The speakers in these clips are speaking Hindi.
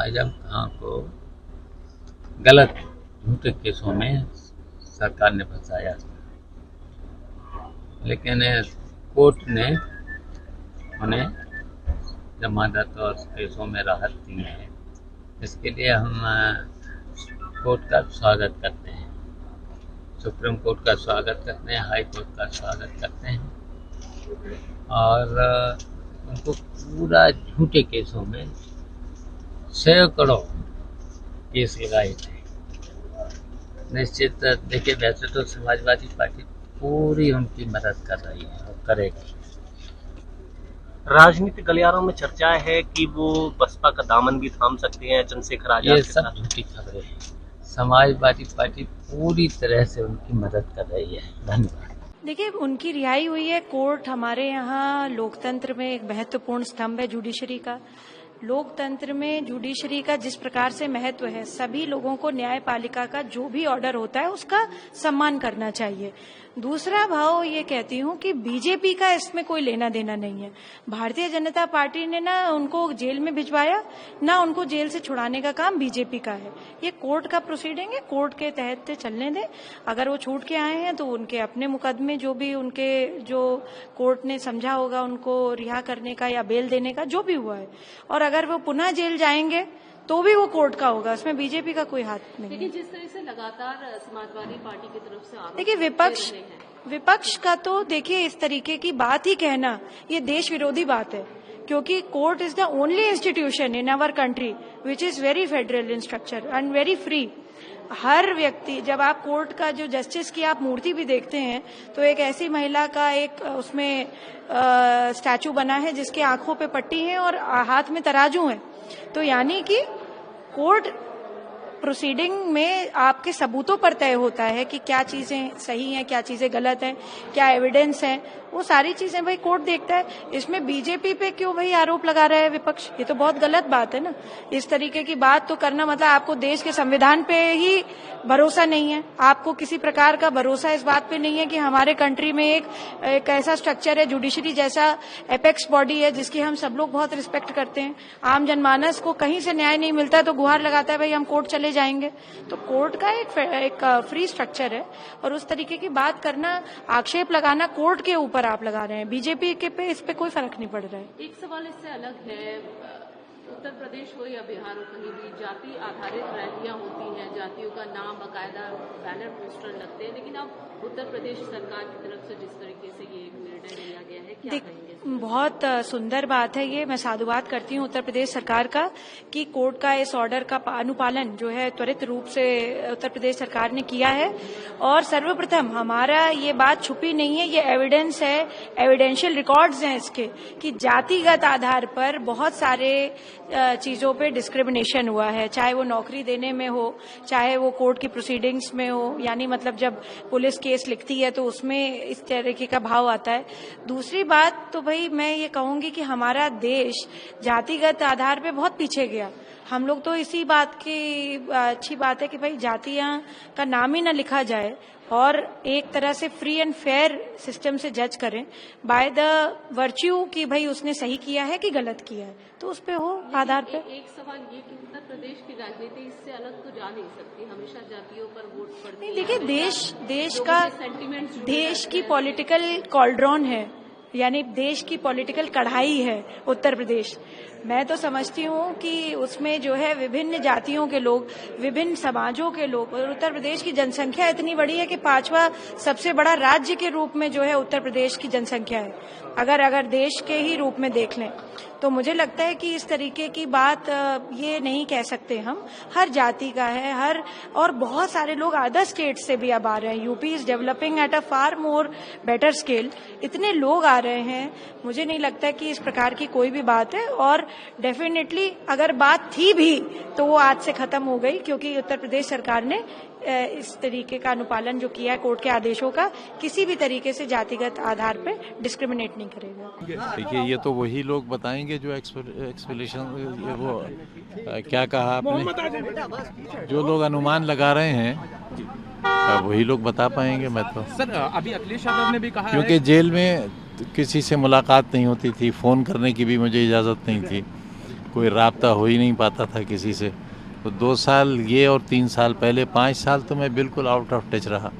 आजम खां को गलत झूठे केसों में सरकार ने फंसाया, लेकिन कोर्ट ने उन्हें जमानत और केसों में राहत दी है। इसके लिए हम कोर्ट का स्वागत करते हैं, सुप्रीम कोर्ट का स्वागत करते हैं, हाई कोर्ट का स्वागत करते हैं। और उनको पूरा झूठे केसों में सैकड़ों केस लगाए थे। निश्चित देखिए, वैसे तो समाजवादी पार्टी पूरी उनकी मदद कर रही है और करेगी। राजनीतिक गलियारों में चर्चा है कि वो बसपा का दामन भी थाम सकते हैं चंद्रशेखर आजाद ये के सब साथ। झूठी खबरें हैं। समाजवादी पार्टी पूरी तरह से उनकी मदद कर रही है। धन्यवाद। देखिए, उनकी रिहाई हुई है। कोर्ट हमारे यहाँ लोकतंत्र में एक महत्वपूर्ण स्तंभ है, जुडिशरी का। लोकतंत्र में जुडिशरी का जिस प्रकार से महत्व है, सभी लोगों को न्यायपालिका का जो भी ऑर्डर होता है उसका सम्मान करना चाहिए। दूसरा भाव ये कहती हूँ कि बीजेपी का इसमें कोई लेना देना नहीं है। भारतीय जनता पार्टी ने ना उनको जेल में भिजवाया, ना उनको जेल से छुड़ाने का काम बीजेपी का है। ये कोर्ट का प्रोसीडिंग है, कोर्ट के तहत चलने दें। अगर वो छूट के आए हैं तो उनके अपने मुकदमे, जो भी उनके जो कोर्ट ने समझा होगा उनको रिहा करने का या बेल देने का, जो भी हुआ है। और अगर वो पुनः जेल जाएंगे तो भी वो कोर्ट का होगा, उसमें बीजेपी का कोई हाथ नहीं। लेकिन जिस तरह से लगातार समाजवादी पार्टी की तरफ से आरोप देखिए, विपक्ष का तो देखिए इस तरीके की बात ही कहना ये देश विरोधी बात है, क्योंकि court is the only institution in our country which is very federal in structure and very free. हर व्यक्ति, जब आप कोर्ट का जो जस्टिस की आप मूर्ति भी देखते हैं तो एक ऐसी महिला का एक उसमें स्टैचू बना है जिसके आंखों पे पट्टी है और हाथ में तराजू है। तो यानी कि कोर्ट प्रोसीडिंग में आपके सबूतों पर तय होता है कि क्या चीजें सही हैं, क्या चीजें गलत हैं, क्या एविडेंस है, वो सारी चीजें भाई कोर्ट देखता है। इसमें बीजेपी पे क्यों भाई आरोप लगा रहा है विपक्ष? ये तो बहुत गलत बात है ना। इस तरीके की बात तो करना मतलब आपको देश के संविधान पे ही भरोसा नहीं है, आपको किसी प्रकार का भरोसा इस बात पे नहीं है कि हमारे कंट्री में एक ऐसा स्ट्रक्चर है, जुडिशरी जैसा एपेक्स बॉडी है जिसकी हम सब लोग बहुत रिस्पेक्ट करते हैं। आम जनमानस को कहीं से न्याय नहीं मिलता तो गुहार लगाता है भाई हम कोर्ट चले जाएंगे। तो कोर्ट का एक फ्री स्ट्रक्चर है और उस तरीके की बात करना, आक्षेप लगाना कोर्ट के ऊपर आप लगा रहे हैं, बीजेपी के पे इस पे कोई फर्क नहीं पड़ रहा है। एक सवाल इससे अलग है, उत्तर प्रदेश हो या बिहार हो, कहीं भी जाति आधारित रैलियां होती हैं, जातियों का नाम बाकायदा बैनर पोस्टर लगते हैं, लेकिन अब उत्तर प्रदेश सरकार की तरफ से जिस तरीके से ये एक निर्णय लिया गया है, क्या कहेंगे? बहुत सुंदर बात है ये। मैं साधुवाद करती हूँ उत्तर प्रदेश सरकार का कि कोर्ट का इस ऑर्डर का अनुपालन जो है त्वरित रूप से उत्तर प्रदेश सरकार ने किया है। और सर्वप्रथम हमारा ये बात छुपी नहीं है, ये एविडेंस है, एविडेंशियल रिकॉर्ड्स हैं इसके, कि जातिगत आधार पर बहुत सारे चीजों पे डिस्क्रिमिनेशन हुआ है, चाहे वो नौकरी देने में हो, चाहे वो कोर्ट की प्रोसीडिंग्स में हो। यानी मतलब जब पुलिस केस लिखती है तो उसमें इस तरीके का भाव आता है। दूसरी बात तो भाई मैं ये कहूंगी कि हमारा देश जातिगत आधार पे बहुत पीछे गया। हम लोग तो इसी बात की अच्छी बात है कि भाई जातियां का नाम ही ना लिखा जाए और एक तरह से फ्री एंड फेयर सिस्टम से जज करें बाय द वर्च्यू कि भाई उसने सही किया है कि गलत किया है, तो उस पे हो आधार पे। एक सवाल ये कि उत्तर प्रदेश की राजनीति इससे अलग तो जा नहीं सकती, हमेशा जातियों पर वोट पड़ती है। देखिए, देश की पॉलिटिकल कॉल्ड्रॉन है, यानी देश की पॉलिटिकल कढ़ाई है उत्तर प्रदेश। मैं तो समझती हूँ कि उसमें जो है विभिन्न जातियों के लोग, विभिन्न समाजों के लोग, और उत्तर प्रदेश की जनसंख्या इतनी बड़ी है कि 5वां सबसे बड़ा राज्य के रूप में जो है उत्तर प्रदेश की जनसंख्या है। अगर देश के ही रूप में देख लें तो मुझे लगता है कि इस तरीके की बात ये नहीं कह सकते हम। हर जाति का है, और बहुत सारे लोग अदर स्टेट से भी अब आ रहे हैं। UP is developing at a far more better scale. इतने लोग आ रहे हैं, मुझे नहीं लगता कि इस प्रकार की कोई भी बात है। और डेफिनेटली अगर बात थी भी तो वो आज से खत्म हो गई, क्योंकि उत्तर प्रदेश सरकार ने इस तरीके का अनुपालन जो किया है कोर्ट के आदेशों का, किसी भी तरीके से जातिगत आधार पे डिस्क्रिमिनेट नहीं करेगा। देखिए, ये तो वही लोग बताएंगे जो एक्सप्लेनेशन, वो क्या कहा आपने, जो लोग अनुमान लगा रहे हैं वही लोग बता पाएंगे। मैं तो सर, अभी अखिलेश यादव ने भी कहा, क्योंकि जेल में किसी से मुलाकात नहीं होती थी, फ़ोन करने की भी मुझे इजाज़त नहीं थी, कोई राब्ता हो ही नहीं पाता था किसी से। तो 2 साल ये और 3 साल पहले 5 साल तो मैं बिल्कुल आउट ऑफ टच रहा,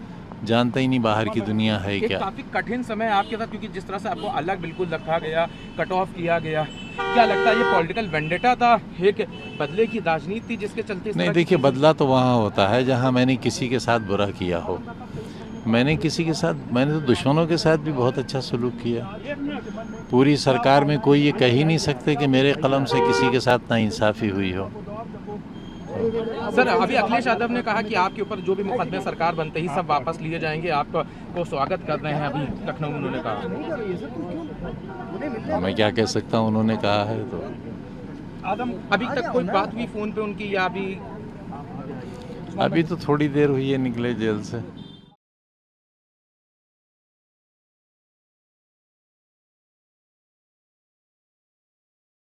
जानता ही नहीं बाहर की दुनिया है एक क्या। काफी कठिन समय आपके साथ, क्योंकि जिस तरह से आपको अलग बिल्कुल रखा गया, कट ऑफ किया गया, क्या लगता है ये पॉलिटिकल वेंडेटा था, एक बदले की राजनीति थी जिसके चलते इस नहीं तरह की देखिए, चीजें- बदला तो वहाँ होता है जहाँ मैंने किसी के साथ बुरा किया हो। मैंने तो दुश्मनों के साथ भी बहुत अच्छा सलूक किया। पूरी सरकार में कोई ये कह ही नहीं सकते कि मेरे कलम से किसी के साथ नाइंसाफ़ी हुई हो। सर अभी अखिलेश यादव ने कहा कि आपके ऊपर जो भी मुकदमे सरकार बनते ही सब वापस लिए जाएंगे, आपको स्वागत कर रहे हैं। अभी लखनऊ में उन्होंने कहा। मैं क्या कह सकता हूँ, उन्होंने कहा है तो। अभी तक कोई बात हुई फोन पे उनकी, या अभी अभी तो थोड़ी देर हुई है निकले जेल से।